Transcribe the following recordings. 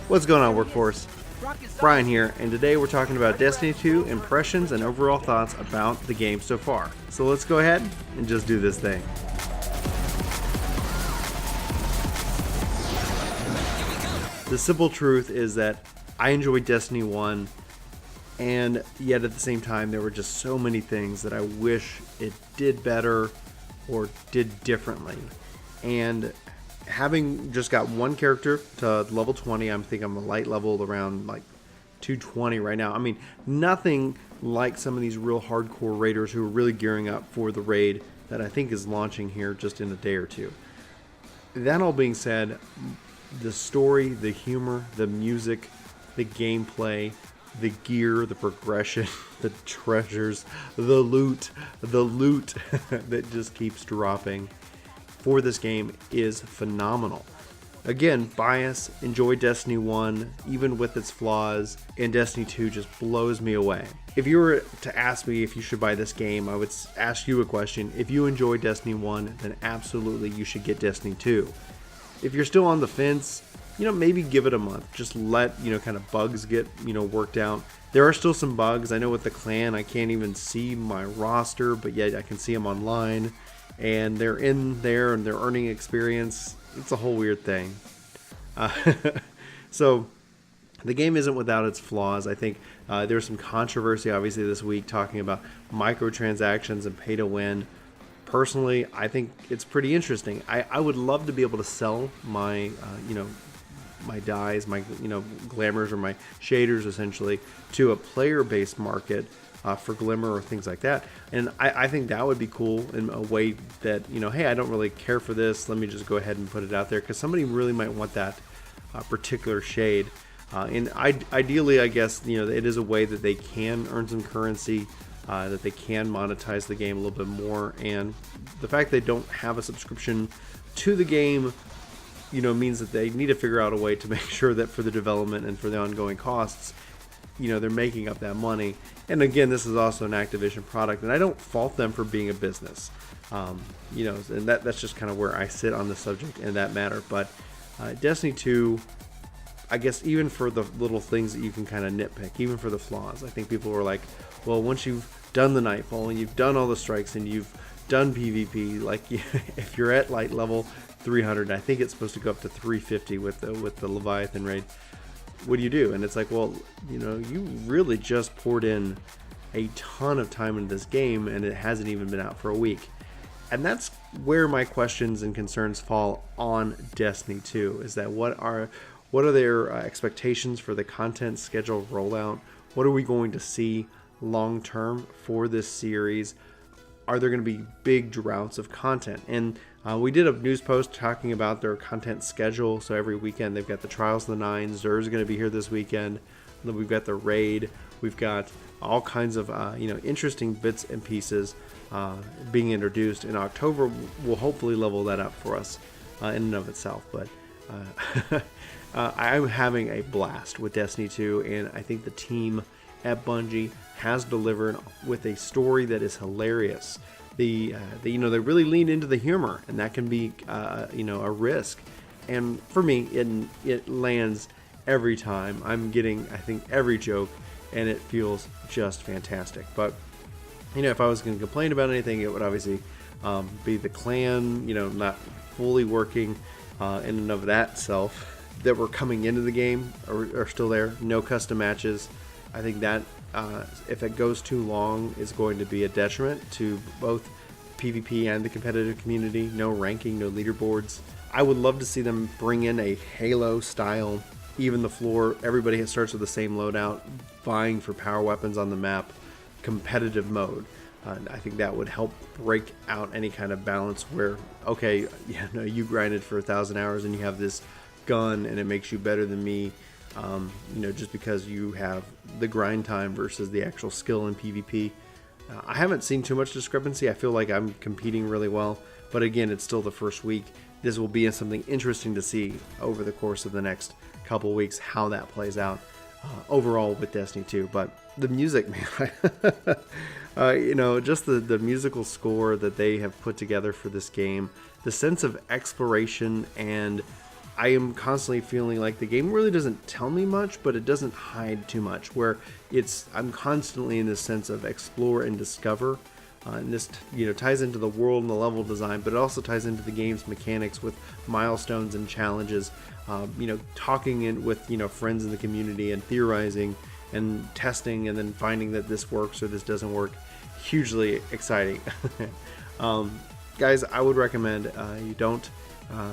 What's going on, workforce? Brian here, and today we're talking about Destiny 2 impressions and overall thoughts about the game so far. So let's go ahead and just do this thing. The simple truth is that I enjoyed Destiny 1, and yet at the same time there were just so many things that I wish it did better or did differently. And having just got one character to level 20, I think I'm a light level around like 220 right now. I mean, nothing like some of these real hardcore raiders who are really gearing up for the raid that I think is launching here just in a day or two. That all being said, the story, the humor, the music, the gameplay, the gear, the progression, the treasures, the loot that just keeps dropping for this game is phenomenal. Again, bias, enjoy Destiny 1, even with its flaws, and Destiny 2 just blows me away. If you were to ask me if you should buy this game, I would ask you a question. If you enjoy Destiny 1, then absolutely you should get Destiny 2. If you're still on the fence, maybe give it a month. Just let, kind of bugs get, worked out. There are still some bugs. I know with the clan, I can't even see my roster, but yet I can see them online. And they're in there and they're earning experience. It's a whole weird thing. So the game isn't without its flaws. I think there's some controversy obviously this week talking about microtransactions and pay to win. Personally, I think it's pretty interesting. I would love to be able to sell my, my dyes, my, glamours or my shaders essentially to a player-based market for Glimmer or things like that. And I think that would be cool in a way that, hey, I don't really care for this. Let me just go ahead and put it out there because somebody really might want that particular shade. And ideally, I guess, it is a way that they can earn some currency, that they can monetize the game a little bit more. And the fact they don't have a subscription to the game, means that they need to figure out a way to make sure that for the development and for the ongoing costs, they're making up that money. And again, this is also an Activision product, and I don't fault them for being a business. And that's just kind of where I sit on the subject in that matter. But Destiny 2, I guess even for the little things that you can kind of nitpick, even for the flaws, I think people were like, well, once you've done the Nightfall and you've done all the strikes and you've done PvP, like if you're at light level 300, I think it's supposed to go up to 350 with the Leviathan raid. What do you do? And it's like, well, you really just poured in a ton of time into this game and it hasn't even been out for a week. And that's where my questions and concerns fall on Destiny 2, is that what are their expectations for the content schedule rollout? What are we going to see long term for this series? Are there going to be big droughts of content? And we did a news post talking about their content schedule. So every weekend they've got the Trials of the Nine. Xur is going to be here this weekend. And then we've got the raid. We've got all kinds of interesting bits and pieces being introduced. In October will hopefully level that up for us in and of itself. But I'm having a blast with Destiny 2, and I think the team at Bungie has delivered with a story that is hilarious. They really lean into the humor, and that can be a risk. And for me, it lands every time. I'm getting, I think, every joke, and it feels just fantastic. But if I was going to complain about anything, it would obviously be the clan, not fully working in and of that self. That were coming into the game are still there. No custom matches. I think that if it goes too long, is going to be a detriment to both PvP and the competitive community. No ranking, no leaderboards. I would love to see them bring in a Halo style, even the floor, everybody starts with the same loadout, vying for power weapons on the map, competitive mode. I think that would help break out any kind of balance where, okay, you grinded for 1,000 hours and you have this gun and it makes you better than me, just because you have the grind time versus the actual skill in PvP. I haven't seen too much discrepancy. I feel like I'm competing really well, but again, it's still the first week. This will be something interesting to see over the course of the next couple weeks how that plays out overall with Destiny 2. But the music, man, just the musical score that they have put together for this game, the sense of exploration and I am constantly feeling like the game really doesn't tell me much, but it doesn't hide too much, where I'm constantly in this sense of explore and discover. And this ties into the world and the level design, but it also ties into the game's mechanics with milestones and challenges. Talking with friends in the community and theorizing and testing, and then finding that this works or this doesn't work. Hugely exciting. Guys, I would recommend you don't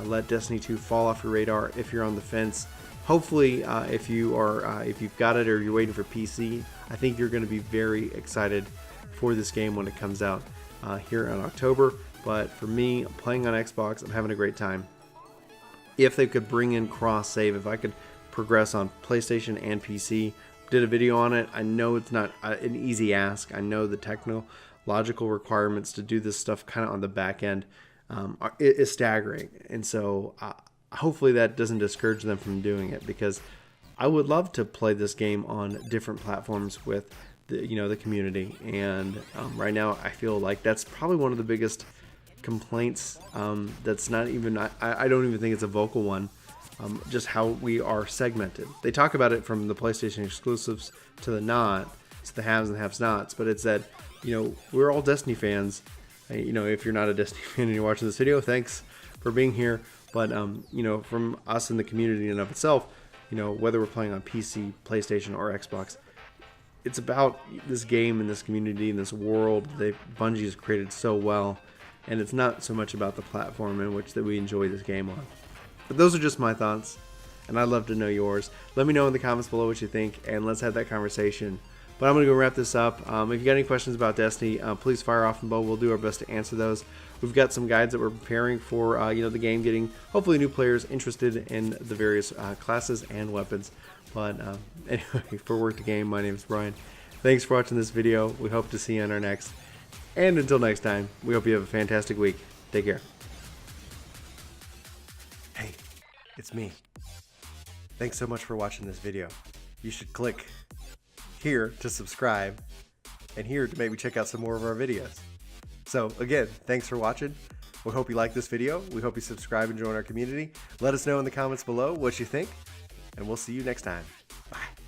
let Destiny 2 fall off your radar if you're on the fence. Hopefully, if you've got it or you're waiting for PC, I think you're going to be very excited for this game when it comes out here in October. But for me, playing on Xbox, I'm having a great time. If they could bring in cross save, if I could progress on PlayStation and PC, did a video on it. I know it's not an easy ask. I know the technological requirements to do this stuff kind of on the back end is staggering, and so hopefully that doesn't discourage them from doing it, because I would love to play this game on different platforms with the community. And right now I feel like that's probably one of the biggest complaints. That's not even I don't even think it's a vocal one. Just how we are segmented. They talk about it from the PlayStation exclusives to the not, it's the haves and have-nots, but it's that we're all Destiny fans. If you're not a Destiny fan and you're watching this video, thanks for being here. But from us in the community in and of itself, whether we're playing on PC, PlayStation, or Xbox, it's about this game and this community and this world that Bungie has created so well, and it's not so much about the platform in which that we enjoy this game on. But those are just my thoughts, and I'd love to know yours. Let me know in the comments below what you think, and let's have that conversation. But I'm going to go wrap this up. If you got any questions about Destiny, please fire off them, but we'll do our best to answer those. We've got some guides that we're preparing for the game, getting hopefully new players interested in the various classes and weapons. But anyway, for Work the Game, my name is Brian. Thanks for watching this video. We hope to see you on our next. And until next time, we hope you have a fantastic week. Take care. Hey, it's me. Thanks so much for watching this video. You should click here to subscribe and here to maybe check out some more of our videos. So again, thanks for watching. We hope you like this video. We hope you subscribe and join our community. Let us know in the comments below what you think, and we'll see you next time. Bye.